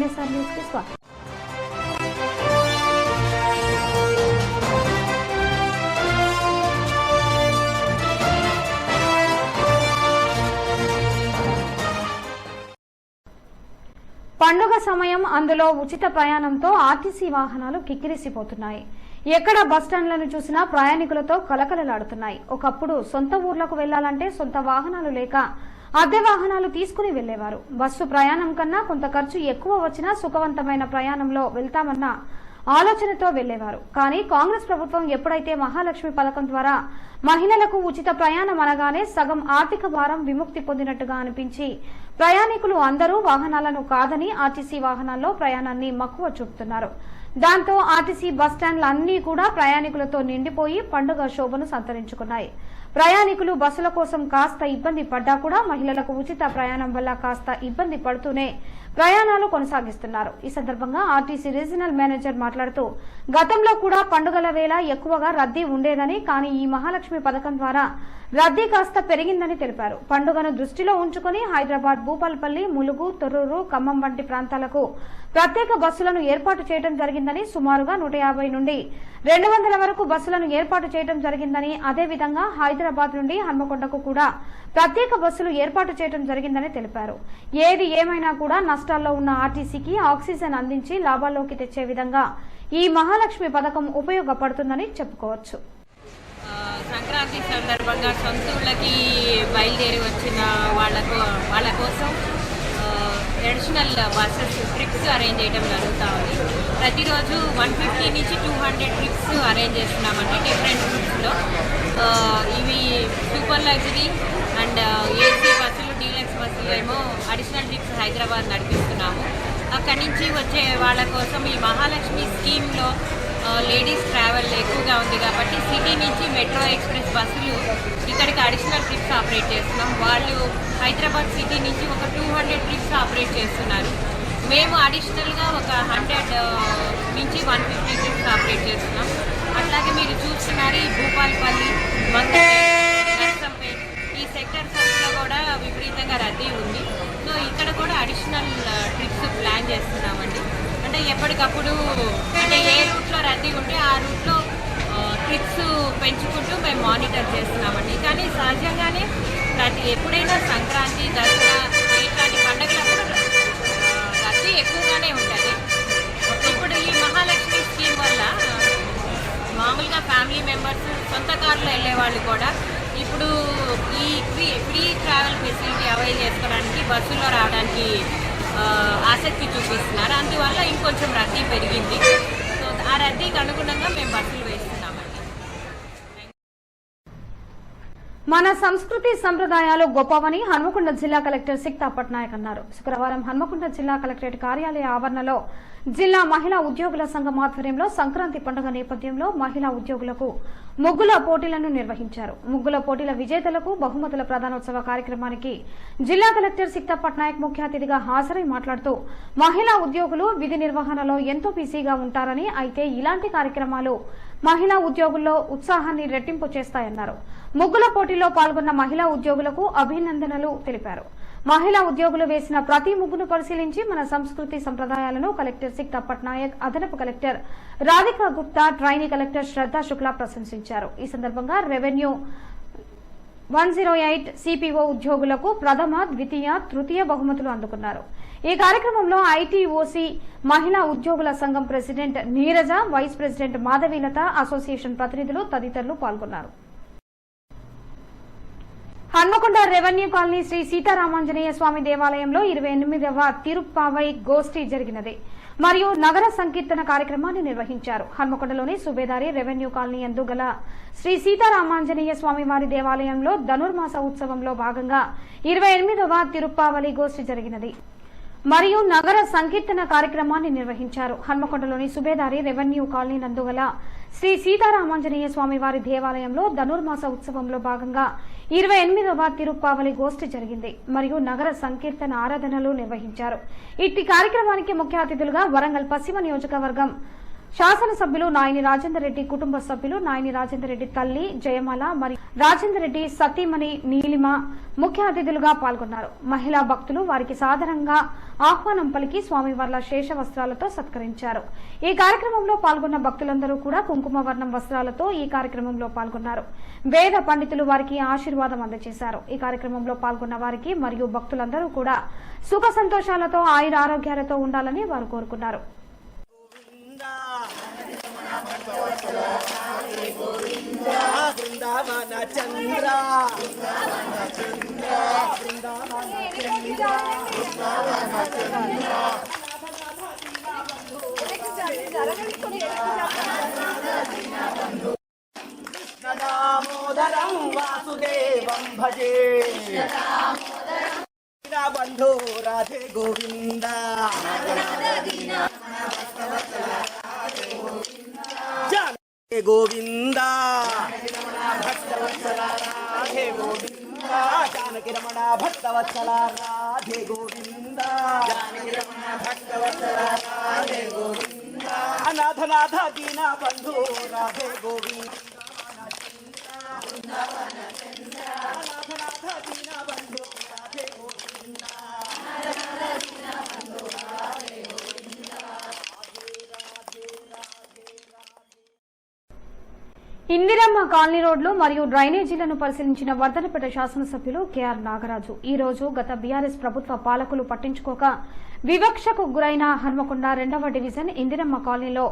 NSR news కి స్వాగతం. పండుగ సమయం, అందులో ఉచిత ప్రయాణంతో ఆర్టీసీ వాహనాలు కిక్కిరిసిపోతున్నాయి. ఎక్కడ బస్టాండ్లను చూసినా ప్రయాణికులతో కలకలలాడుతున్నాయి. ఒకప్పుడు సొంత ఊర్లకు వెళ్లాలంటే సొంత వాహనాలు లేక అద్దె వాహనాలు తీసుకుని వెళ్లేవారు. బస్సు ప్రయాణం కన్నా కొంత ఖర్చు ఎక్కువ వచ్చినా సుఖవంతమైన ప్రయాణంలో వెళ్తామన్న ఆలోచనతో వెళ్లేవారు. కానీ కాంగ్రెస్ ప్రభుత్వం ఎప్పుడైతే మహాలక్ష్మి పథకం ద్వారా మహిళలకు ఉచిత ప్రయాణం అనగానే సగం ఆర్థిక భారం విముక్తి పొందినట్టుగా అనిపించి ప్రయాణికులు అందరూ వాహనాలను కాదని ఆర్టీసీ వాహనాల్లో ప్రయాణాన్ని మక్కువ చూపుతున్నారు. దాంతో ఆర్టీసీ బస్టాండ్లు అన్నీ కూడా ప్రయాణికులతో నిండిపోయి పండుగ శోభను సంతరించుకున్నాయి. ప్రయాణికులు బస్సుల కోసం కాస్త ఇబ్బంది పడ్డా కూడా మహిళలకు ఉచిత ప్రయాణం వల్ల కాస్త ఇబ్బంది పడుతూనే ప్రయాణాలు కొనసాగిస్తున్నారు. ఈ సందర్భంగా ఆర్టీసీ రీజనల్ మేనేజర్ మాట్లాడుతూ గతంలో కూడా పండుగల వేళ ఎక్కువగా రద్దీ ఉండేదని, కానీ ఈ మహాలక్ష్మి పథకం ద్వారా రద్దీ కాస్త పెరిగిందని తెలిపారు. పండుగను దృష్టిలో ఉంచుకుని హైదరాబాద్, భూపాలపల్లి, ములుగు, తొర్రూరు, ఖమ్మం వంటి ప్రాంతాలకు ప్రత్యేక బస్సులను ఏర్పాటు చేయడం జరిగిందని, సుమారుగా 150 నుండి 200 వరకు బస్సులను ఏర్పాటు చేయడం జరిగిందని, అదేవిధంగా హైదరాబాద్ నుండి హన్మకొండకు కూడా ప్రత్యేక బస్సులు ఏర్పాటు చేయడం జరిగిందని తెలిపారు. ఏది ఏమైనా కూడా నష్టాల్లో ఉన్న ఆర్టీసీకి ఆక్సిజన్ అందించి లాభాల్లోకి తెచ్చే విధంగా ఈ మహాలక్ష్మి పథకం ఉపయోగపడుతుందని చెప్పుకోవచ్చు. సంక్రాంతి సందర్భంగా సొంతూళ్ళకి బయలుదేరి వచ్చిన వాళ్ళ కోసం ట్రెడిషనల్ బస్సెస్ ట్రిప్స్ అరేంజ్ చేయడం జరుగుతూ ఉంది. ప్రతిరోజు 150 నుంచి 200 ట్రిప్స్ అరేంజ్ చేస్తున్నామండి డిఫరెంట్ రూట్స్లో. ఇవి సూపర్ లగ్జరీ అండ్ ఏసీ బస్సులు, డీలక్స్ బస్సులు ఏమో అడిషనల్ ట్రిప్స్ హైదరాబాద్ నడిపిస్తున్నాము. అక్కడి నుంచి వచ్చే వాళ్ళ కోసం ఈ మహాలక్ష్మి స్కీమ్లో లేడీస్ ట్రావెల్ ఎక్కువగా ఉంది కాబట్టి సిటీ నుంచి మెట్రో ఎక్స్ప్రెస్ బస్సులు ఇక్కడికి అడిషనల్ ట్రిప్స్ ఆపరేట్ చేస్తున్నాం. వాళ్ళు హైదరాబాద్ సిటీ నుంచి ఒక 200 ట్రిప్స్ ఆపరేట్ చేస్తున్నారు. మేము అడిషనల్గా ఒక 100 నుంచి 150 ట్రిప్స్ ఆపరేట్ చేస్తున్నాం. అట్లాగే మీరు చూస్తున్నారు ఈ భూపాలపల్లి, నర్సంపేట్ ఈ సెక్టర్స్ అంతా కూడా విపరీతంగా రద్దీ ఉంది. సో ఇక్కడ కూడా అడిషనల్ ట్రిప్స్ ప్లాన్ చేస్తున్నామండి. అంటే ఎప్పటికప్పుడు అంటే ఏ రూట్లో రద్దీ ఉంటే ఆ రూట్లో ట్రిప్స్ పెంచుకుంటూ మేము మానిటర్ చేస్తున్నామండి. కానీ సహజంగానే ఎప్పుడైనా సంక్రాంతి, దసరా ఇట్లాంటి పండుగలప్పుడు రద్దీ ఎక్కువగానే ఉంటుంది. ఇప్పుడు ఈ మహాలక్ష్మి స్కీమ్ వల్ల మామూలుగా ఫ్యామిలీ మెంబర్స్ సొంత కారులో వెళ్ళే వాళ్ళు కూడా ఇప్పుడు ఈ ఫ్రీ ట్రావెల్ ఫెసిలిటీ అవైల్ చేసుకోవడానికి బస్సులో రావడానికి ఆసక్తి చూపిస్తున్నారు. అందువల్ల ఇంకొంచెం రద్దీ పెరిగింది. సో ఆ రద్దీకి అనుగుణంగా మేము బస్సులు వేస్తున్నామండి. మన సంస్కృతి సంప్రదాయాలు గొప్పవని హన్మకొండ జిల్లా కలెక్టర్ సిక్తా పట్నాయక్ అన్నారు. శుక్రవారం హన్మకొండ జిల్లా కలెక్టరేట్ కార్యాలయ ఆవరణలో జిల్లా మహిళా ఉద్యోగుల సంఘం ఆధ్వర్యంలో సంక్రాంతి పండుగ నేపథ్యంలో మహిళా ఉద్యోగులకు ముగ్గుల పోటీలను నిర్వహించారు. ముగ్గుల పోటీల విజేతలకు బహుమతుల ప్రదానోత్సవ కార్యక్రమానికి జిల్లా కలెక్టర్ సిక్తా పట్నాయక్ ముఖ్య అతిథిగా హాజరై మాట్లాడుతూ మహిళా ఉద్యోగులు విధి నిర్వహణలో ఎంతో బిజీగా ఉంటారని, అయితే ఇలాంటి కార్యక్రమాలు మహిళా ఉద్యోగుల్లో ఉత్సాహాన్ని రెట్టింపు చేస్తాయన్నారు. ముగ్గుల పోటీలో పాల్గొన్న మహిళా ఉద్యోగులకు అభినందనలు తెలిపారు. మహిళా ఉద్యోగులు వేసిన ప్రతి ముగ్గును పరిశీలించి మన సంస్కృతి సంప్రదాయాలను కలెక్టర్ సిక్తా పట్నాయక్, అదనపు collector Radhika Gupta, trainee collector Shraddha Shukla ప్రశంసించారు. ఈ సందర్భంగా రెవెన్యూ 108 సిపిఓ ఉద్యోగులకు ప్రథమ, ద్వితీయ, తృతీయ బహుమతులు అందుకున్నారు. ఈ కార్యక్రమంలో ఐటీఓసీ మహిళా ఉద్యోగుల సంఘం president Neeraja, vice president Madhavilatha, association ప్రతినిధులు తదితరులు పాల్గొన్నారు. హన్మకొండ రెవెన్యూ కాలనీ శ్రీ సీతారామాంజనేయ స్వామి దేవాలయంలో 28వ తిరుప్పావై గోష్ఠి జరిగినది మరియు నగర సంకీర్తన కార్యక్రమాన్ని నిర్వహించారు. హన్మకొండలోని సుబేదారి రెవెన్యూ కాలనీ యందు గల శ్రీ సీతారామాంజనేయ స్వామి వారి దేవాలయంలో ధనుర్మాస ఉత్సవంలో భాగంగా 28వ తిరుప్పావళి గోష్ఠి జరిగినది మరియు నగర సంకీర్తన కార్యక్రమాన్ని నిర్వహించారు. హన్మకొండలోని సుబేదారి రెవెన్యూ కాలనీ నందు గల శ్రీ సీతారామాంజనేయ స్వామి వారి దేవాలయంలో ధనుర్మాస ఉత్సవంలో భాగంగా 28వ తిరుప్పావళి గోష్ఠి జరిగింది మరియు నగర సంకీర్తన ఆరాధనలు నిర్వహించారు. ఇట్టి కార్యక్రమానికి ముఖ్య అతిథులుగా వరంగల్ పశ్చిమ నియోజకవర్గం శాసనసభ్యులు నాయని రాజేందర్ రెడ్డి కుటుంబ సభ్యులు నాయని రాజేందర్ రెడ్డి తల్లి జయమాల మరియు రాజేందర్ రెడ్డి సతీమణి నీలిమ ముఖ్య అతిథులుగా పాల్గొన్నారు. మహిళా భక్తులు వారికి సాదరంగా ఆహ్వానం పలికి స్వామివార్ల శేష వస్త్రాలతో సత్కరించారు. ఈ కార్యక్రమంలో పాల్గొన్న భక్తులందరూ కూడా కుంకుమ వర్ణం వస్త్రాలతో ఈ కార్యక్రమంలో పాల్గొన్నారు. వేద పండితులు వారికి ఆశీర్వాదం అందజేశారు. ఈ కార్యక్రమంలో పాల్గొన్న వారికి మరియు భక్తులందరూ కూడా సుఖ సంతోషాలతో ఆయుర ఆరోగ్యాలతో ఉండాలని వారు కోరుకున్నారు. బృందావన చంద్ర దామోదరం వాసుదేవం భజే బంధు రాధే గోవింద గోవింద భక్తవత్సల రాధే గోవింద జానకి రమణ భక్తవత్సల రాధే గోవింద జానకి రమణ భక్తవత్సల రాధే గోవింద అనాథనాథ దీన బంధు రాధే గోవింద అనాథనాథ దీన బంధు రాధే గోవింద ఇందిరమ్మ కాలనీ రోడ్లు మరియు డ్రైనేజీలను పరిశీలించిన వర్ధనపేట శాసనసభ్యులు కెఆర్ నాగరాజు ఈ రోజు గత బీఆర్ఎస్ ప్రభుత్వ పాలకులు పట్టించుకోక వివక్షకు గురైన హన్మకొండ 2వ డివిజన్ ఇందిరమ్మ కాలనీలో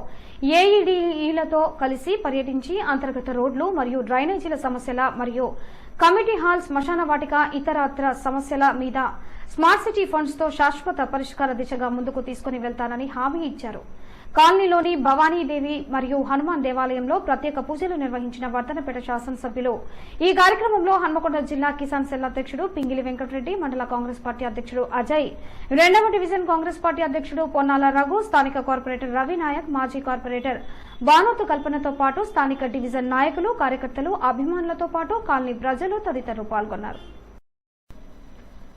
ఏఈడీలతో కలిసి పర్యటించి అంతర్గత రోడ్లు మరియు డ్రైనేజీల సమస్యల మరియు కమిటీ హాల్ శ్మశాన వాటిక ఇతరత్ర సమస్యల మీద స్మార్ట్ సిటీ ఫండ్స్ తో శాశ్వత పరిష్కార దిశగా ముందుకు తీసుకుని వెళ్తానని హామీ ఇచ్చారు. కాలనీలోని భవానీదేవి మరియు హనుమాన్ దేవాలయంలో ప్రత్యేక పూజలు నిర్వహించిన వర్ధనపేట శాసనసభ్యులు ఈ కార్యక్రమంలో హన్మకొండ జిల్లా కిసాన్ సెల్ అధ్యక్షుడు పింగిలి వెంకటరెడ్డి, మండల కాంగ్రెస్ పార్టీ అధ్యక్షుడు అజయ్, 2వ డివిజన్ కాంగ్రెస్ పార్టీ అధ్యక్షుడు పొన్నాల రఘు, స్థానిక కార్పొరేటర్ రవి నాయక్, మాజీ కార్పొరేటర్ బానోతు కల్పనతో పాటు స్థానిక డివిజన్ నాయకులు, కార్యకర్తలు, అభిమానులతో పాటు కాలనీ ప్రజలు తదితరులు పాల్గొన్నారు.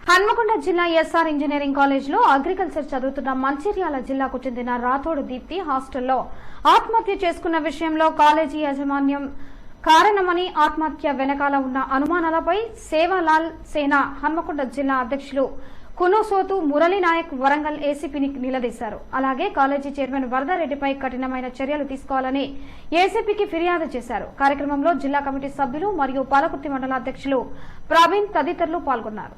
హన్మకొండ జిల్లా ఎస్ఆర్ ఇంజనీరింగ్ కాలేజ్లో అగ్రికల్చర్ చదువుతున్న మంచిర్యాల జిల్లాకు చెందిన రాథోడ్ దీప్తి హాస్టల్లో ఆత్మహత్య చేసుకున్న విషయంలో కాలేజీ యాజమాన్యం కారణమని, ఆత్మహత్య వెనకాల ఉన్న అనుమానాలపై సేవాలాల్ సేన హన్మకొండ జిల్లా అధ్యక్షులు కునోసోతు మురళీనాయక్ వరంగల్ ఏసీపీని నిలదీశారు. అలాగే కాలేజీ చైర్మన్ వరదారెడ్డిపై కఠినమైన చర్యలు తీసుకోవాలని ఏసీపీకి ఫిర్యాదు చేశారు. కార్యక్రమంలో జిల్లా కమిటీ సభ్యులు మరియు పాలకుర్తి మండల అధ్యక్షులు ప్రవీణ్ తదితరులు పాల్గొన్నారు.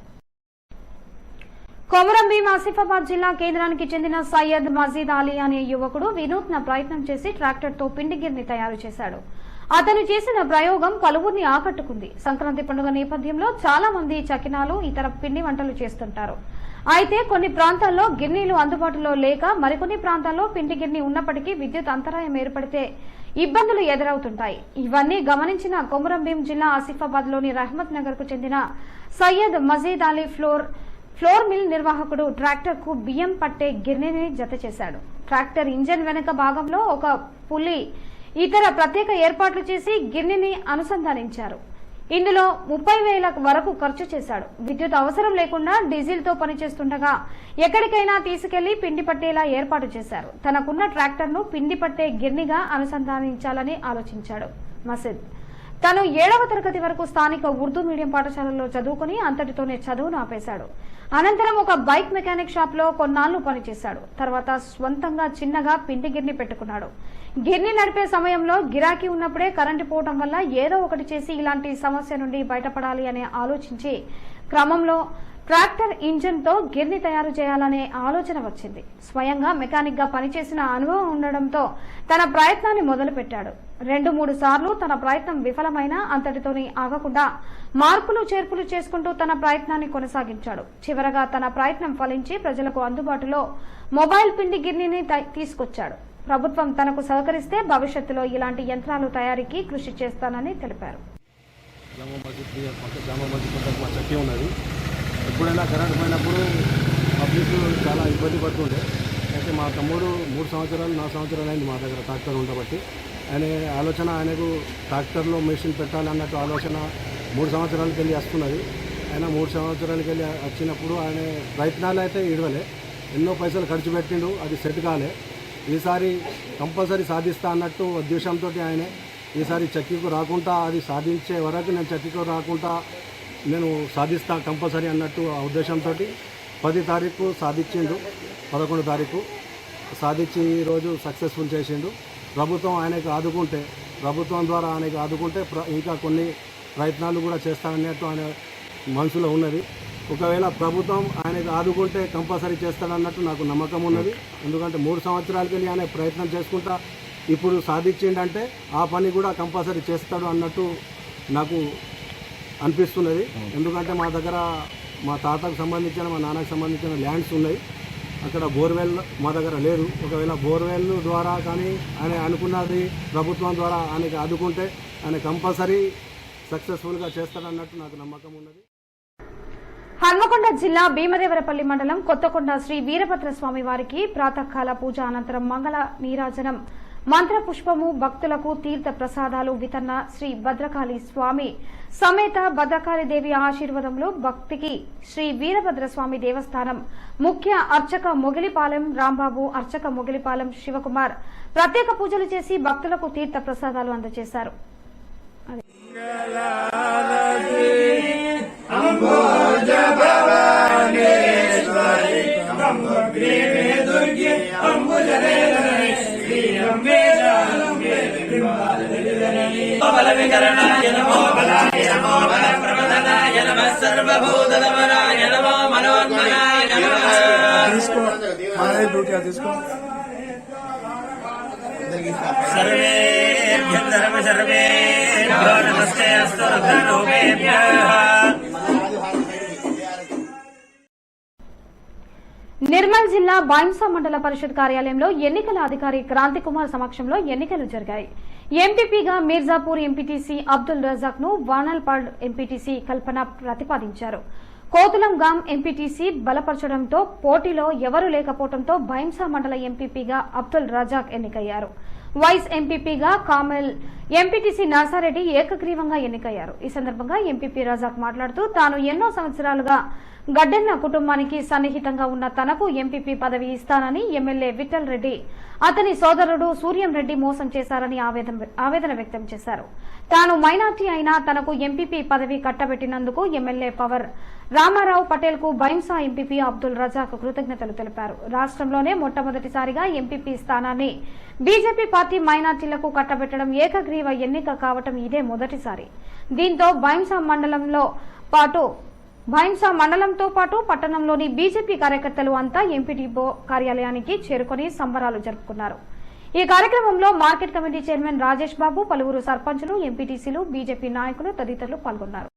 కొమరంభీం ఆసిఫాబాద్ జిల్లా కేంద్రానికి చెందిన సయ్యద్ మజీద్ అలీ అనే యువకుడు వినూత్న ప్రయత్నం చేసి ట్రాక్టర్తో పిండిగిర్ని తయారు చేశాడు. అతను చేసిన ప్రయోగం పలువురిని ఆకట్టుకుంది. సంక్రాంతి పండుగ నేపథ్యంలో చాలా మంది చకినాలు, ఇతర పిండి వంటలు చేస్తుంటారు. అయితే కొన్ని ప్రాంతాల్లో గిర్నీలు అందుబాటులో లేక, మరికొన్ని ప్రాంతాల్లో పిండి గిర్ని ఉన్నప్పటికీ విద్యుత్ అంతరాయం ఏర్పడితే ఇబ్బందులు ఎదురవుతుంటాయి. ఇవన్నీ గమనించిన కొమరంభీం జిల్లా ఆసిఫాబాద్ లోని రహమత్ నగర్ కు చెందిన సయ్యద్ మజీద్ అలీ ఫ్లోర్ మిల్ నిర్వాహకుడు ట్రాక్టర్ కు బియ్యం పట్టే గిర్నీని జత చేశాడు. ట్రాక్టర్ ఇంజన్ వెనుక భాగంలో ఒక పులి, ఇతర ప్రత్యేక ఏర్పాట్లు చేసి గిర్నీని అనుసంధానించారు. ఇందులో 30,000 వరకు ఖర్చు చేశాడు. విద్యుత్ అవసరం లేకుండా డీజిల్ తో పనిచేస్తుండగా ఎక్కడికైనా తీసుకెళ్లి పిండి పట్టేలా ఏర్పాటు చేశారు. తనకున్న ట్రాక్టర్ ను పిండి పట్టే గిర్నీగా అనుసంధానించాలని ఆలోచించాడు మసీద్. తను 7వ తరగతి వరకు స్థానిక ఉర్దూ మీడియం పాఠశాలలో చదువుకుని అంతటితోనే చదువును ఆపేశాడు. అనంతరం ఒక బైక్ మెకానిక్ షాప్ లో కొన్నాళ్లు పనిచేశాడు. తర్వాత స్వంతంగా చిన్నగా పిండి గిర్ని పెట్టుకున్నాడు. గిర్ని నడిపే సమయంలో గిరాకీ ఉన్నప్పుడే కరెంటు పోవడం వల్ల ఏదో ఒకటి చేసి ఇలాంటి సమస్య నుండి బయటపడాలి అని ఆలోచించి క్రమంలో ట్రాక్టర్ ఇంజన్ తో గిర్ని తయారు చేయాలనే ఆలోచన వచ్చింది. స్వయంగా మెకానిక్ గా పనిచేసిన అనుభవం ఉండడంతో తన ప్రయత్నాన్ని మొదలుపెట్టాడు. 2-3 సార్లు తన ప్రయత్నం విఫలమైనా అంతటితోనే ఆగకుండా మార్పులు చేర్పులు చేసుకుంటూ తన ప్రయత్నాన్ని కొనసాగించాడు. చివరగా తన ప్రయత్నం ఫలించి ప్రజలకు అందుబాటులో మొబైల్ పిండి గిర్నీని తీసుకొచ్చాడు. ప్రభుత్వం తనకు సహకరిస్తే భవిష్యత్తులో ఇలాంటి యంత్రాలు తయారీకి కృషి చేస్తానని తెలిపారు. ఎప్పుడైనా కరెంట్ పోయినప్పుడు పబ్లిక్ చాలా ఇబ్బంది పడుతుండే. అయితే మా తమ్ముడు 3 సంవత్సరాలు 4 సంవత్సరాలు అయింది మా దగ్గర ట్రాక్టర్ ఉండబట్టి. ఆయనకు ట్రాక్టర్లో మెషిన్ పెట్టాలన్నట్టు ఆలోచన 3 సంవత్సరాలకి వెళ్ళి వస్తున్నది. ఆయన 3 సంవత్సరాలకి వెళ్ళి వచ్చినప్పుడు ఆయన ప్రయత్నాలు అయితే ఇడవలే, ఎన్నో పైసలు ఖర్చు పెట్టిండు, అది సెట్ కాలే. ఈసారి కంపల్సరీ సాధిస్తా అన్నట్టు ఉద్దేశంతో ఆయనే ఈసారి చక్కీకు రాకుండా అది సాధించే వరకు నేను చక్కీకు రాకుండా నేను సాధిస్తా కంపల్సరీ అన్నట్టు ఆ ఉద్దేశంతో 10 తారీఖు సాధించిండు, 11 తారీఖు సాధించి ఈరోజు సక్సెస్ఫుల్ చేసిండు. ప్రభుత్వం ఆయనకు ఆదుకుంటే, ప్రభుత్వం ద్వారా ఆయనకు ఆదుకుంటే ఇంకా కొన్ని ప్రయత్నాలు కూడా చేస్తానన్నట్టు ఆయన మనసులో ఉన్నది. ఒకవేళ ప్రభుత్వం ఆయనకు ఆదుకుంటే కంపల్సరీ చేస్తాడన్నట్టు నాకు నమ్మకం ఉన్నది. ఎందుకంటే 3 సంవత్సరాలకి వెళ్ళి ఆయన ప్రయత్నం చేసుకుంటా ఇప్పుడు సాధించిండంటే ఆ పని కూడా కంపల్సరీ చేస్తాడు అన్నట్టు నాకు అనిపిస్తున్నది. ఎందుకంటే మా దగ్గర మా తాతకు సంబంధించిన, మా నాన్నకు సంబంధించిన ల్యాండ్స్ ఉన్నాయి. అక్కడ బోర్వెల్ మా దగ్గర లేదు. ఒకవేళ బోర్వెల్ ద్వారా కానీ ఆయన అనుకున్నది ప్రభుత్వం ద్వారా ఆయనకి ఆదుకుంటే ఆయన కంపల్సరీ సక్సెస్ఫుల్గా చేస్తాడన్నట్టు నాకు నమ్మకం ఉన్నది. హన్మకొండ జిల్లా భీమదేవరపల్లి మండలం కొత్తకొండ శ్రీ వీరభద్రస్వామి వారికి ప్రాతకాల పూజ అనంతరం మంగళ నీరాజనం, మంత్ర పుష్పము, భక్తులకు తీర్థ ప్రసాదాలు వితరణ. శ్రీ భద్రకాళి స్వామి సమేత భద్రకాళి దేవి ఆశీర్వాదంలో భక్తికి శ్రీ వీరభద్రస్వామి దేవస్థానం ముఖ్య అర్చక మొగిలిపాలెం రాంబాబు, అర్చక మొగిలిపాలెం శివకుమార్ ప్రత్యేక పూజలు చేసి భక్తులకు తీర్థ ప్రసాదాలు అందజేశారు. బలవికరణాయ నమో బలాయ నమో బలప్రమదనాయ నమః సర్వభూతదమనాయ నమో మనోన్మనాయ నమః. సర్వేభ్యః సర్వేభ్యో నమస్తే అస్తు రుద్రరూపేభ్యః. నిర్మల్ జిల్లా బాయింసా మండల పరిషత్ కార్యాలయంలో ఎన్నికల అధికారి క్రాంతి కుమార్ సమక్షంలో ఎన్నికలు జరిగాయి. ఎంపీపీగా మీర్జాపూర్ ఎంపీటీసీ అబ్దుల్ రజాక్ ను వానల్పాడ్ ఎంపీటీసీ కల్పన ప్రతిపాదించారు. కోతులంగాం ఎంపీటీసీ బలపరచడంతో పోటీలో ఎవరూ లేకపోవడంతో బాయింసా మండల ఎంపీపీగా అబ్దుల్ రజాక్ ఎన్నికయ్యారు. వైస్ ఎంపీపీగా కామెల్, ఎంపీటీసీ నర్సారెడ్డి ఏకగ్రీవంగా ఎన్నికయ్యారు. ఈ సందర్భంగా ఎంపీపీ రజాక్ మాట్లాడుతూ తాను ఎన్నో సంవత్సరాలుగా గడ్డెన్న కుటుంబానికి సన్నిహితంగా ఉన్న తనకు ఎంపీపీ పదవి ఇస్తానని ఎమ్మెల్యే విఠల్ రెడ్డి, అతని సోదరుడు సూర్యం రెడ్డి మోసం చేశారని ఆవేదన వ్యక్తం చేశారు. తాను మైనార్టీ అయినా తనకు ఎంపీపీ పదవి కట్టబెట్టినందుకు ఎమ్మెల్యే పవర్ రామారావు పటేల్ కు బైంసా ఎంపీపీ అబ్దుల్ రజాక్ కృతజ్ఞతలు తెలిపారు. రాష్ట్రంలోనే మొట్టమొదటిసారిగా ఎంపీపీ స్థానాన్ని బీజేపీ పార్టీ మైనార్టీలకు కట్టబెట్టడం ఏకగ్రీవ ఎన్నిక కావటం ఇదే మొదటిసారి. దీంతో బైంసా మండలంతో పాటు పట్టణంలోని బీజేపీ కార్యకర్తలు అంతా ఎంపీడీఓ కార్యాలయానికి చేరుకుని సంబరాలు జరుపుకున్నారు. ఈ కార్యక్రమంలో మార్కెట్ కమిటీ చైర్మన్ రాజేష్ బాబు, పలువురు సర్పంచులు, ఎంపీటీసీలు, బీజేపీ నాయకులు తదితరులు పాల్గొన్నారు.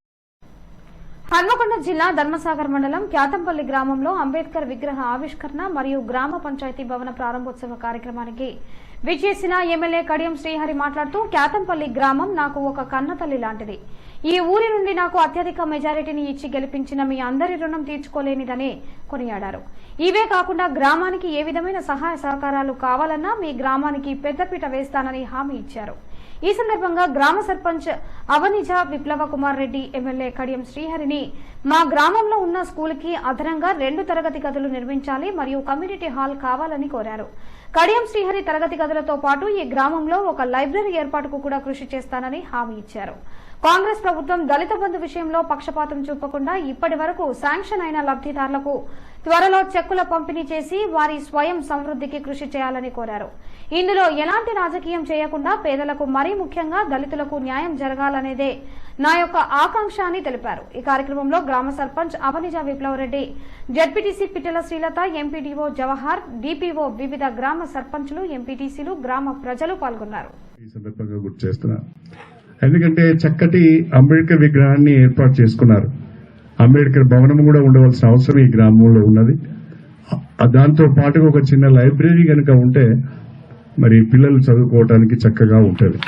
హన్మకొండ జిల్లా ధర్మసాగర్ మండలం క్యాతంపల్లి గ్రామంలో అంబేద్కర్ విగ్రహ ఆవిష్కరణ మరియు గ్రామ పంచాయతీ భవన ప్రారంభోత్సవ కార్యక్రమానికి విచ్చేసిన ఎమ్మెల్యే కడియం శ్రీహరి మాట్లాడుతూ, క్యాతంపల్లి గ్రామం నాకు ఒక కన్నతల్లి లాంటిది. ఈ ఊరి నుండి నాకు అత్యధిక మెజారిటీని ఇచ్చి గెలిపించిన మీ అందరి రుణం తీర్చుకోలేనిదని కొనియాడారు. ఇవే కాకుండా గ్రామానికి ఏ విధమైన సహాయ సహకారాలు కావాలన్నా మీ గ్రామానికి పెద్దపీట వేస్తానని హామీ ఇచ్చారు. ఈ సందర్భంగా గ్రామ సర్పంచ్ అవనిజ విప్లవ కుమార్ రెడ్డి ఎమ్మెల్యే కడియం శ్రీహరిని మా గ్రామంలో ఉన్న స్కూల్కి అదనంగా 2 తరగతి గదులు నిర్మించాలి మరియు కమ్యూనిటీ హాల్ కావాలని కోరారు. కడియం శ్రీహరి తరగతి గదులతో పాటు ఈ గ్రామంలో ఒక లైబ్రరీ ఏర్పాటుకు కూడా కృషి చేస్తానని హామీ ఇచ్చారు. కాంగ్రెస్ ప్రభుత్వం దళిత బంధు విషయంలో పక్షపాతం చూపకుండా ఇప్పటి వరకు శాంక్షన్ అయిన లబ్ధిదారులకు త్వరలో చెక్కుల పంపిణీ చేసి వారి స్వయం సమృద్ధికి కృషి చేయాలని కోరారు. ఇందులో ఎలాంటి రాజకీయం చేయకుండా పేదలకు, మరీ ముఖ్యంగా దళితులకు న్యాయం జరగాలనేదే నా యొక్క ఆకాంక్ష అని తెలిపారు. ఈ కార్యక్రమంలో గ్రామ సర్పంచ్ అవనిజ విప్లవరెడ్డి, జడ్పీటీసీ పిట్టల శ్రీలత, ఎంపీడీఓ జవహర్, డిపిఓ, వివిధ గ్రామ సర్పంచులు, ఎంపీటీసీలు, గ్రామ ప్రజలు పాల్గొన్నారు. ఎందుకంటే చక్కటి అంబేద్కర్ విగ్రహాన్ని ఏర్పాటు చేసుకున్నారు. అంబేద్కర్ భవనం కూడా ఉండవలసిన అవసరం ఈ గ్రామంలో ఉన్నది. దాంతో పాటుగా ఒక చిన్న లైబ్రరీ కనుక ఉంటే మరి పిల్లలు చదువుకోవడానికి చక్కగా ఉంటుంది.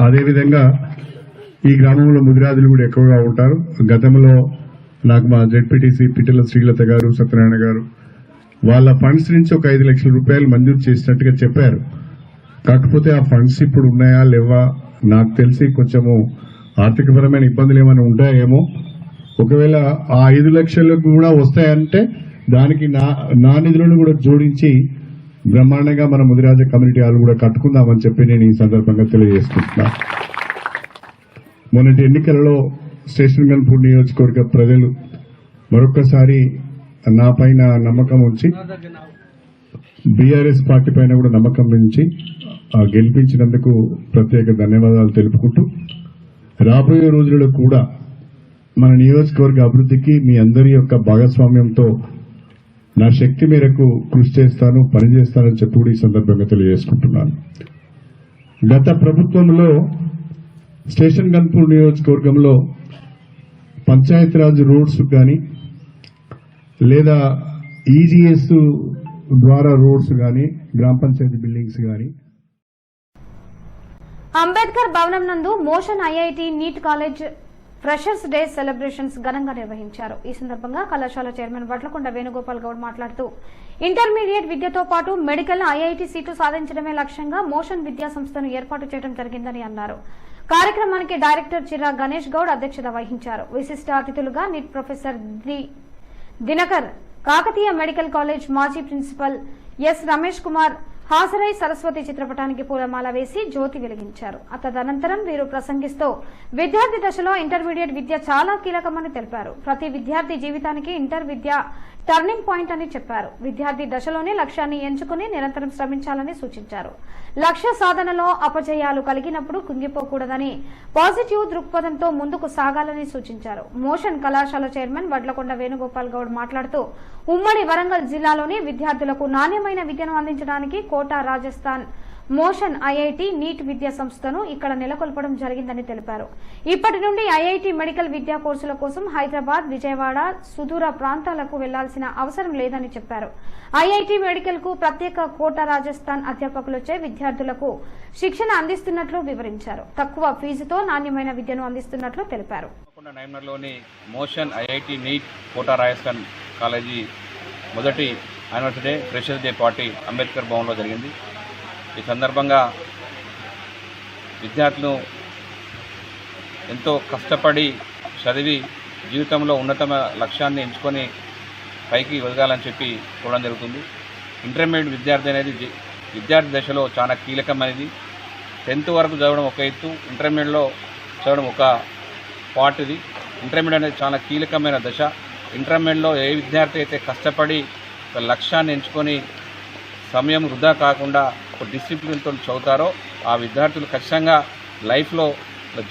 అదేవిధంగా ఈ గ్రామంలో ముదిరాజులు కూడా ఎక్కువగా ఉంటారు. గతంలో నాకు మా జెడ్పీటీసీ పిట్టల శ్రీలత గారు, సత్యనారాయణ గారు వాళ్ళ ఫండ్స్ నుంచి ఒక 5 లక్షల రూపాయలు మంజూరు చేసినట్టుగా చెప్పారు. కాకపోతే ఆ ఫండ్స్ ఇప్పుడు ఉన్నాయా లేవా నాకు తెలిసి కొంచెము ఆర్థికపరమైన ఇబ్బందులు ఏమైనా ఉంటాయేమో. ఒకవేళ ఆ 5 లక్షలకు కూడా వస్తాయంటే దానికి నా నిధులను కూడా జోడించి బ్రహ్మాండంగా మన ముదిరాజ కమ్యూనిటీ హాల్ కూడా కట్టుకుందామని చెప్పి నేను ఈ సందర్భంగా తెలియజేసుకుంటున్నా. మొన్నటి ఎన్నికలలో స్టేషన్ గన్పూర్ నియోజకవర్గ ప్రజలు మరొక్కసారి నా పైన నమ్మకం ఉంచి బీఆర్ఎస్ పార్టీ పైన కూడా నమ్మకం ఉంచి గెలిపించినందుకు ప్రత్యేక ధన్యవాదాలు తెలుపుకుంటూ రాబోయే రోజులలో కూడా మన నియోజకవర్గ అభివృద్ధికి మీ అందరి యొక్క భాగస్వామ్యంతో నా శక్తి మేరకు కృషి చేస్తాను, పనిచేస్తానని చెప్పి కూడా ఈ సందర్భంగా తెలియజేసుకుంటున్నాను. గత ప్రభుత్వంలో స్టేషన్ గన్పూర్ నియోజకవర్గంలో పంచాయతీరాజ్ రోడ్స్ కానీ లేదా ఈజీఎస్ ద్వారా రోడ్స్ కానీ గ్రామ పంచాయతీ బిల్డింగ్స్ కానీ అంబేద్కర్ భవనం నందు motion IIT neat college freshers day celebrations ఘనంగా నిర్వహించారు. ఈ సందర్భంగా కళాశాల చైర్మన్ వడ్లకొండ వేణుగోపాల్ గౌడ్ మాట్లాడుతూ ఇంటర్మీడియట్ విద్యతో పాటు మెడికల్ ఐఐటి సీటు సాధించడమే లక్ష్యంగా మోషన్ విద్యా సంస్థను ఏర్పాటు చేయడం జరిగిందని అన్నారు. కార్యక్రమానికి డైరెక్టర్ చిరా గణేష్ గౌడ్ అధ్యక్షత వహించారు. విశిష్ట అతిథులుగా NIT professor Dinakar, Kakatiya medical college మాజీ ప్రిన్సిపల్ ఎస్ రమేష్ కుమార్ హాజరై సరస్వతి చిత్రపటానికి పూలమాల వేసి జ్యోతి వెలిగించారు. తదనంతరం వీరు ప్రసంగిస్తూ విద్యార్థి దశలో ఇంటర్మీడియట్ విద్య చాలా కీలకమని తెలిపారు. ప్రతి విద్యార్థి జీవితానికి ఇంటర్ విద్య టర్నింగ్ పాయింట్ అని చెప్పారు. విద్యార్థి దశలోనే లక్ష్యాన్ని ఎంచుకుని నిరంతరం శ్రమించాలని సూచించారు. లక్ష్య సాధనలో అపజయాలు కలిగినప్పుడు కుంగిపోకూడదని, పాజిటివ్ దృక్పథంతో ముందుకు సాగాలని సూచించారు. మోషన్ కళాశాల చైర్మన్ వడ్లకొండ వేణుగోపాల్ గౌడ్ మాట్లాడుతూ ఉమ్మడి వరంగల్ జిల్లాలోని విద్యార్థులకు నాణ్యమైన విద్యను అందించడానికి Kota Rajasthan Motion IIT NEET విద్యా సంస్థను ఇక్కడ నెలకొల్పడం జరిగిందని తెలిపారు. ఇప్పటి నుండి ఐఐటి మెడికల్ విద్యా కోర్సుల కోసం హైదరాబాద్, విజయవాడ, సుదూర ప్రాంతాలకు వెళ్లాల్సిన అవసరం లేదని చెప్పారు. ఐఐటి మెడికల్ కు ప్రత్యేక కోటా రాజస్థాన్ అధ్యాపకులచే విద్యార్థులకు శిక్షణ అందిస్తున్నట్లు వివరించారు. తక్కువ ఫీజుతో నాణ్యమైన విద్యను అందిస్తున్నట్లు తెలిపారు. నైమ్నర్లోని Motion IIT NEET Kota Rajasthan college మొదటి anniversary day freshers day party Ambedkar భవన్లో జరిగింది. ఈ సందర్భంగా విద్యార్థులు ఎంతో కష్టపడి చదివి జీవితంలో ఉన్నతమైన లక్ష్యాన్ని ఎంచుకొని పైకి ఎదగాలని చెప్పి చూడడం జరుగుతుంది. ఇంటర్మీడియట్ విద్యార్థి అనేది విద్యార్థి దశలో చాలా కీలకమైనది. 10th వరకు చదవడం ఒక ఎత్తు, ఇంటర్మీడియట్లో చదవడం ఒక పార్ట్. ఇది ఇంటర్మీడియట్ అనేది చాలా కీలకమైన దశ. ఇంటర్మీడియట్లో ఏ విద్యార్థి అయితే కష్టపడి ఒక లక్ష్యాన్ని ఎంచుకొని సమయం వృధా కాకుండా ఒక డిసిప్లిన్తో చదువుతారో ఆ విద్యార్థులు ఖచ్చితంగా లైఫ్లో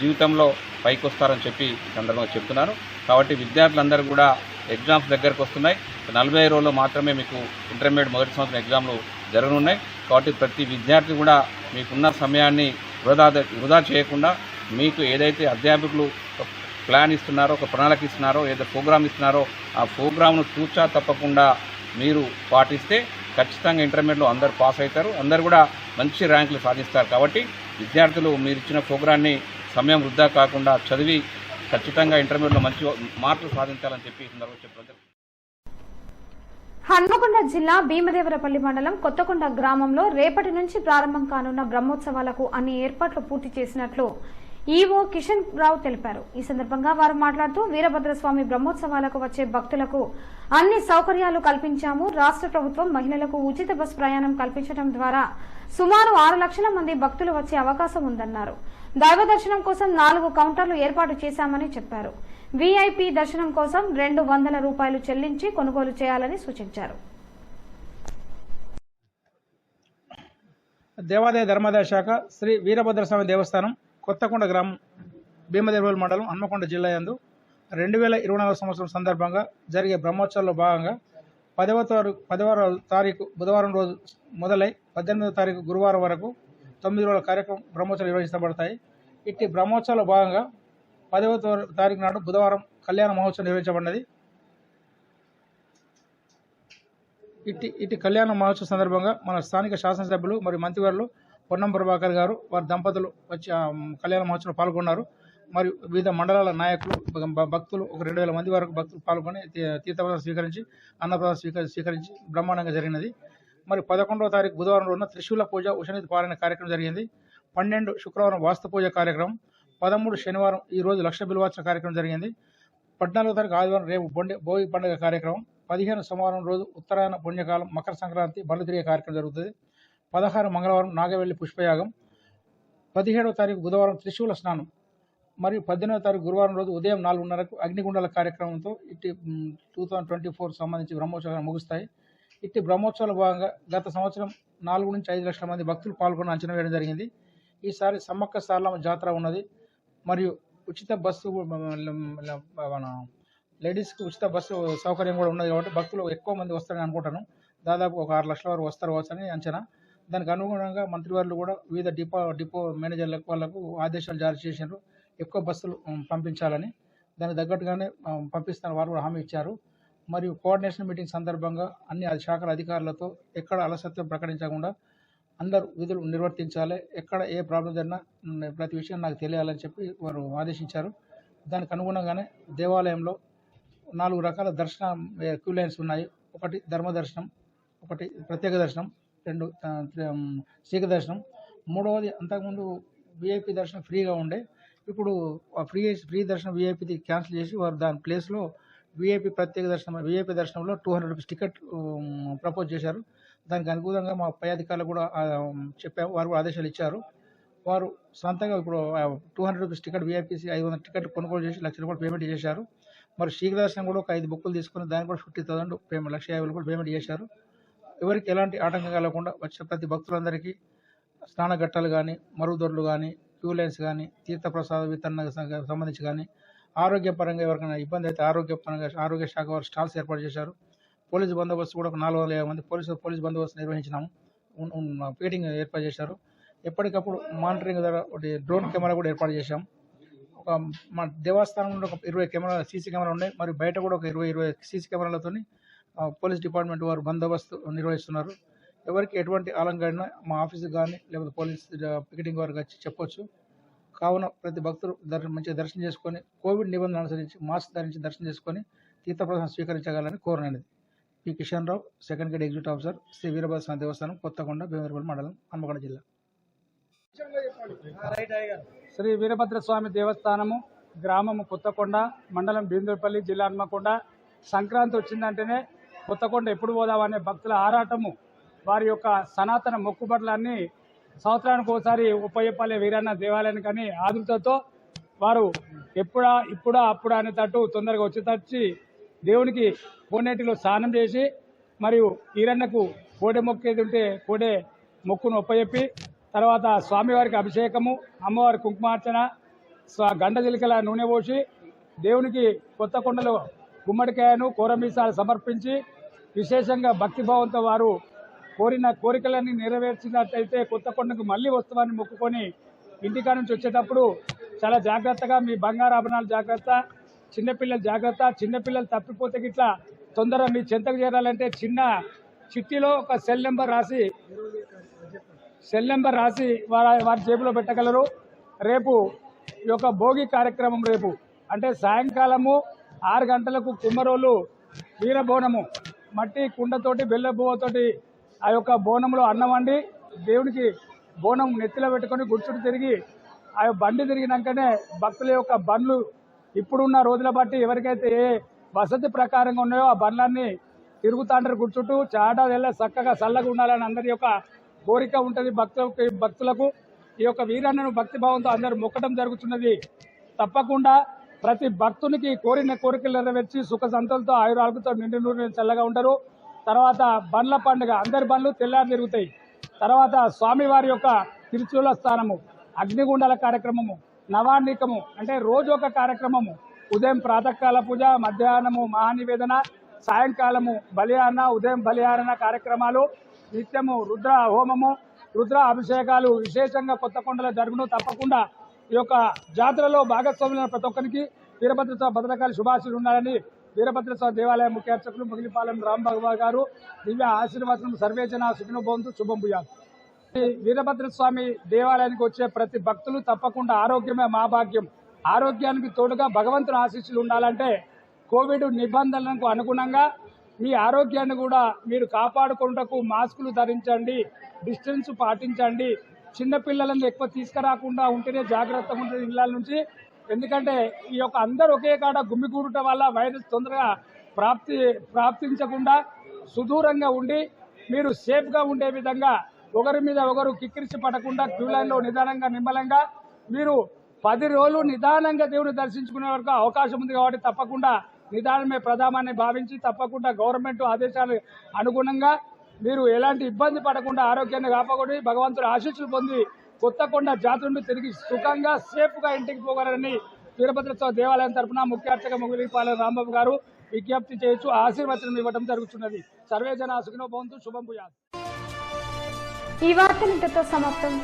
జీవితంలో పైకి వస్తారని చెప్పి సందర్భంగా చెప్తున్నారు. కాబట్టి విద్యార్థులందరూ కూడా ఎగ్జామ్స్ దగ్గరకు వస్తున్నాయి. 45 రోజుల్లో మాత్రమే మీకు ఇంటర్మీడియట్ మొదటి సంవత్సరం ఎగ్జామ్లు జరగనున్నాయి. కాబట్టి ప్రతి విద్యార్థి కూడా మీకున్న సమయాన్ని వృధా చేయకుండా మీకు ఏదైతే అధ్యాపకులు ప్లాన్ ఇస్తున్నారో, ఒక ప్రణాళిక ఇస్తున్నారో, ఏదైతే ప్రోగ్రామ్ ఇస్తున్నారో ఆ ప్రోగ్రామ్ను తూచా తప్పకుండా మీరు పాటిస్తే ఖచ్చితంగా ఇంటర్మీడియట్లో అందరూ పాస్ అవుతారు, అందరూ కూడా మంచి ర్యాంకులు సాధిస్తారు. కాబట్టి విద్యార్థులు మీరు ఇచ్చిన ప్రోగ్రాన్ని సమయం వృధా కాకుండా చదివి ఖచ్చితంగా ఇంటర్మీడియట్లో మంచి మార్కులు సాధించాలని చెప్పి సందర్భంగా చెప్పారు. హన్మకొండ జిల్లా భీమదేవరపల్లి మండలం కొత్తకొండ గ్రామంలో రేపటి నుంచి ప్రారంభం కానున్న బ్రహ్మోత్సవాలకు అన్ని ఏర్పాట్లు పూర్తి చేసినట్లు ఈవో కిషన్ రావు తెలిపారు. ఈ సందర్భంగా వారు మాట్లాడుతూ వీరభద్రస్వామి బ్రహ్మోత్సవాలకు వచ్చే భక్తులకు అన్ని సౌకర్యాలు కల్పించాము. రాష్ట్ర ప్రభుత్వం మహిళలకు ఉచిత బస్ ప్రయాణం కల్పించడం ద్వారా సుమారు 6 లక్షల మంది భక్తులు వచ్చే అవకాశం ఉందన్నారు. దైవ దర్శనం కోసం 4 కౌంటర్లు ఏర్పాటు చేశామని చెప్పారు. వీఐపీ దర్శనం కోసం 200 రూపాయలు చెల్లించి కొనుగోలు చేయాలని సూచించారు. దేవాదాయ ధర్మాదాయ శాఖ శ్రీ వీరభద్రస్వామి దేవస్థానం కొత్తకొండ గ్రామం భీమదేవరపల్లి మండలం హన్మకొండ జిల్లా యందు 2024 సంవత్సరం సందర్భంగా జరిగే బ్రహ్మోత్సవాల్లో భాగంగా 10వ తారీఖు బుధవారం రోజు మొదలై 18వ తారీఖు గురువారం వరకు 9 రోజుల కార్యక్రమం బ్రహ్మోత్సవాలు నిర్వహించబడతాయి. ఇట్టి బ్రహ్మోత్సవాల్లో భాగంగా 10వ తారీఖు నాడు బుధవారం కళ్యాణ మహోత్సవం నిర్వహించబడినది. ఇట్టి కళ్యాణ మహోత్సవం సందర్భంగా మన స్థానిక శాసనసభ్యులు మరియు మంత్రివర్యులు పొన్నం ప్రభాకర్ గారు వారి దంపతులు వచ్చి కళ్యాణ మహోత్సవంలో పాల్గొన్నారు. మరియు వివిధ మండలాల నాయకులు, భక్తులు ఒక 2000 మంది వరకు భక్తులు పాల్గొని తీర్థప్రసాదం స్వీకరించి అన్నప్రసాదం స్వీకరించి బ్రహ్మాండంగా జరిగినది. మరి 11వ తారీఖు బుధవారం రోజున త్రిశూల పూజ, ఉషనీతి పారాయణ కార్యక్రమం జరిగింది. 12 శుక్రవారం వాస్తు పూజ కార్యక్రమం, 13 శనివారం ఈ రోజు లక్ష బిల్వార్చన కార్యక్రమం జరిగింది. 14వ తారీఖు ఆదివారం రేపు భోగి పండుగ కార్యక్రమం, 15 సోమవారం రోజు ఉత్తరాయణ పుణ్యకాలం మకర సంక్రాంతి బండ్లు తిరిగే కార్యక్రమం జరుగుతుంది. 16 మంగళవారం నాగవెల్లి పుష్పయాగం, 17వ తారీఖు బుధవారం త్రిశూల స్నానం మరియు 18వ తారీఖు గురువారం రోజు ఉదయం 4:30కు అగ్నిగుండాల కార్యక్రమంతో ఇట్టి 2024 సంబంధించి బ్రహ్మోత్సవాలు ముగుస్తాయి. ఇట్టి బ్రహ్మోత్సవాల భాగంగా గత సంవత్సరం 4 నుంచి 5 లక్షల మంది భక్తులు పాల్గొని అంచనా వేయడం జరిగింది. ఈసారి సమ్మక్క సారలమ్మ జాతర ఉన్నది మరియు ఉచిత బస్సు మన లేడీస్కి ఉచిత బస్సు సౌకర్యం కూడా ఉన్నది కాబట్టి భక్తులు ఎక్కువ మంది వస్తారని అనుకుంటాను. దాదాపు ఒక 6 లక్షల వరకు వస్తారు వచ్చని అంచనా. దానికి అనుగుణంగా మంత్రివర్యులు కూడా వివిధ డిపో మేనేజర్లకు వాళ్ళకు ఆదేశాలు జారీ చేశారు, ఎక్కువ బస్సులు పంపించాలని. దానికి తగ్గట్టుగానే పంపిస్తాను వారు కూడా హామీ ఇచ్చారు. మరియు కోఆర్డినేషన్ మీటింగ్ సందర్భంగా అన్ని శాఖల అధికారులతో ఎక్కడ అలసత్వం ప్రకటించకుండా అందరూ విధులు నిర్వర్తించాలి, ఎక్కడ ఏ ప్రాబ్లం జరిగినా ప్రతి విషయం నాకు తెలియాలని చెప్పి వారు ఆదేశించారు. దానికి అనుగుణంగానే దేవాలయంలో 4 రకాల దర్శన క్యూ లైన్స్ ఉన్నాయి. ఒకటి ధర్మ దర్శనం, ఒకటి ప్రత్యేక దర్శనం, 2 శీఘ దర్శనం, 3వది అంతకుముందు విఐపి దర్శనం ఫ్రీగా ఉండే, ఇప్పుడు ఫ్రీ దర్శనం విఐపిది క్యాన్సిల్ చేసి వారు దాని ప్లేస్లో విఐపి ప్రత్యేక దర్శనం విఐపి దర్శనంలో 200 రూపీస్ టికెట్ ప్రపోజ్ చేశారు. దానికి అనుగుణంగా మా పై అధికారులు కూడా చెప్పాము, వారు కూడా ఆదేశాలు ఇచ్చారు. వారు సొంతంగా ఇప్పుడు 200 రూపీస్ టికెట్ విఐపిసి 500 టికెట్ కొనుగోలు చేసి ₹1,00,000 పేమెంట్ చేశారు. మరి శీఘ్ర దర్శనం కూడా ఒక 5 బుక్కులు తీసుకుని దానికి కూడా 50,000 పేమెంట్ ₹1,50,000 పేమెంట్ చేశారు. ఎవరికి ఎలాంటి ఆటంకం కలగకుండా వచ్చిన ప్రతి భక్తులందరికీ స్నానఘట్టాలు కానీ, మరుగుదొడ్లు కానీ, క్యూ లైన్స్ కానీ, తీర్థప్రసాద వితరణకు సంబంధించి కానీ, ఆరోగ్యపరంగా ఎవరికైనా ఇబ్బంది అయితే ఆరోగ్య శాఖ వారు స్టాల్స్ ఏర్పాటు చేశారు. పోలీసు బందోబస్తు కూడా ఒక 450 మంది పోలీసు బందోబస్తు నిర్వహించినాము, ఫీడింగ్ ఏర్పాటు చేశారు. ఎప్పటికప్పుడు మానిటరింగ్ ద్వారా ఒకటి డ్రోన్ కెమెరా కూడా ఏర్పాటు చేశాం. మా దేవస్థానం నుండి ఒక 20 సీసీ కెమెరా ఉన్నాయి, మరియు బయట కూడా ఒక 20 సీసీ కెమెరాలతో పోలీస్ డిపార్ట్మెంట్ వారు బందోబస్తు నిర్వహిస్తున్నారు. ఎవరికి ఎటువంటి ఆలంకరణ మా ఆఫీస్కి కానీ లేకపోతే పోలీస్ పికెటింగ్ వారికి వచ్చి చెప్పొచ్చు. కావున ప్రతి భక్తులు మంచిగా దర్శనం చేసుకొని కోవిడ్ నిబంధనలు అనుసరించి మాస్క్ ధరించి దర్శనం చేసుకొని తీర్థప్రసాదం స్వీకరించగలని కోరనది. P Kishan Rao, 2nd grade executive officer, Sri Veerabhadraswamy దేవస్థానం, కొత్తకొండ, భీమవరం మండలం, హన్మకొండ జిల్లా. శ్రీ వీరభద్రస్వామి దేవస్థానము, గ్రామము కొత్తకొండ, మండలం బీందూరుపల్లి, జిల్లా హన్మకొండ. సంక్రాంతి వచ్చిందంటేనే కొత్తకొండ ఎప్పుడు పోదామనే భక్తుల ఆరాటము, వారి యొక్క సనాతన మొక్కుబడులన్నీ సంవత్సరానికి ఒకసారి ఉప్పయ్యపల్లి వీరన్న దేవాలయానికి అని ఆదుర్తతో వారు ఇప్పుడా అప్పుడా అనేటట్టు తొందరగా వచ్చి దేవునికి కోనేటిలో స్నానం చేసి మరియు ఈరన్నకు కోడె మొక్కేది ఉంటే కోడె మొక్కును ఒప్పచెప్పి తర్వాత స్వామివారికి అభిషేకము, అమ్మవారి కుంకుమార్చన, గండ జిలికల నూనె పోసి దేవునికి కొత్తకొండలో గుమ్మడికాయను కోరమీసాలు సమర్పించి విశేషంగా భక్తిభావంతో వారు కోరిన కోరికలన్నీ నెరవేర్చినట్లయితే కొత్తకొండకు మళ్ళీ వస్తామని మొక్కుకొని ఇంటికా నుంచి వచ్చేటప్పుడు చాలా జాగ్రత్తగా మీ బంగారు ఆభరణాలు జాగ్రత్త, చిన్నపిల్లలు జాగ్రత్త. చిన్నపిల్లలు తప్పిపోతే గిట్లా తొందరగా మీ చెంతకు చేరాలంటే చిన్న చిట్టిలో ఒక సెల్ నెంబర్ రాసి వారి జేబులో పెట్టగలరు. రేపు ఈ యొక్క భోగి కార్యక్రమం రేపు అంటే సాయంకాలము 6 గంటలకు కుమ్మరోళ్ళు వీరబోనము మట్టి కుండతోటి బెల్ల బువ్వతోటి ఆ యొక్క బోనంలో అన్నం వండి దేవునికి బోనం నెత్తిలో పెట్టుకొని గుర్చుడు తిరిగి ఆ బండి తిరిగినాకనే భక్తుల యొక్క బండ్లు ఇప్పుడున్న రోజుల బట్టి ఎవరికైతే ఏ వసతి ప్రకారంగా ఉన్నాయో ఆ బండ్లన్నీ తిరుగుతాంటారు కూర్చుంటూ చాటాదెల్లా చక్కగా చల్లగా ఉండాలని అందరి యొక్క కోరిక ఉంటుంది భక్తులకు. ఈ యొక్క వీరన్నను భక్తిభావంతో అందరూ మొక్కడం జరుగుతున్నది. తప్పకుండా ప్రతి భక్తునికి కోరిన కోరికలు నెరవేర్చి సుఖ సంతలతో ఆయురాలతో నిండు నూరు చల్లగా ఉంటారు. తర్వాత బండ్ల పండుగ, అందరి బండ్లు తెల్లారి తిరుగుతాయి. తర్వాత స్వామివారి యొక్క తిరుచుల స్థానము, అగ్నిగుండాల కార్యక్రమము, నవాన్నికము అంటే రోజు ఒక కార్యక్రమము. ఉదయం ప్రాతకాల పూజ, మధ్యాహ్నము మహానివేదన, సాయంకాలము బలిహారణ, ఉదయం బలిహారణ కార్యక్రమాలు, నిత్యము రుద్ర హోమము, రుద్ర అభిషేకాలు విశేషంగా కొత్తకొండలో జరుగును. తప్పకుండా ఈ యొక్క జాతరలో భాగస్వాములైన ప్రతి ఒక్కరికి వీరభద్రస్వామి భద్రకాళి శుభాశీలు ఉండాలని వీరభద్రస్వామి దేవాలయ ముఖ్య అర్చకులు ముగిలిపాలెం రాంబాబు గారు దివ్య ఆశీర్వాదం సర్వేజన సుఖినో భవంతు శుభం భూయాత్. వీరభద్రస్వామి దేవాలయానికి వచ్చే ప్రతి భక్తులు తప్పకుండా ఆరోగ్యమే మా భాగ్యం. ఆరోగ్యానికి తోడుగా భగవంతుని ఆశీస్సులు ఉండాలంటే కోవిడ్ నిబంధనలకు అనుగుణంగా మీ ఆరోగ్యాన్ని కూడా మీరు కాపాడుకున్నటకు మాస్కులు ధరించండి, డిస్టెన్స్ పాటించండి. చిన్నపిల్లలను ఎక్కువ తీసుకురాకుండా ఉంటేనే జాగ్రత్తగా ఉంటుంది ఇళ్ళ నుంచి. ఎందుకంటే ఈ యొక్క అందరూ ఒకే కాడ గుమ్మికూడటం వల్ల వైరస్ తొందరగా ప్రాప్తించకుండా సుదూరంగా ఉండి మీరు సేఫ్గా ఉండే విధంగా ఒకరి మీద ఒకరు కిక్కిరిసి పడకుండా క్యూ లైన్లో నిదానంగా నిమ్మలంగా మీరు 10 రోజులు నిదానంగా దేవుని దర్శించుకునే వరకు అవకాశం ఉంది కాబట్టి తప్పకుండా నిదానమే ప్రధానాన్ని భావించి తప్పకుండా గవర్నమెంట్ ఆదేశాలు అనుగుణంగా మీరు ఎలాంటి ఇబ్బంది పడకుండా ఆరోగ్యాన్ని కాపాడుకొని భగవంతుడి ఆశీస్సులు పొంది కొత్తకొండ జాతర నుండి తిరిగి సుఖంగా సేఫ్గా ఇంటికి పోగలరని వీరభద్రస్వామి దేవాలయం తరఫున ముఖ్య అర్చక ముగిలిపాలెం రాంబాబు గారు విజ్ఞప్తి చేయొచ్చు ఆశీర్వచనం ఇవ్వడం జరుగుతున్నది. సర్వే జన సుఖినో భవంతు. శుభం భూయాత్. ఈ వార్తలు ఇంతతో సమాప్తం.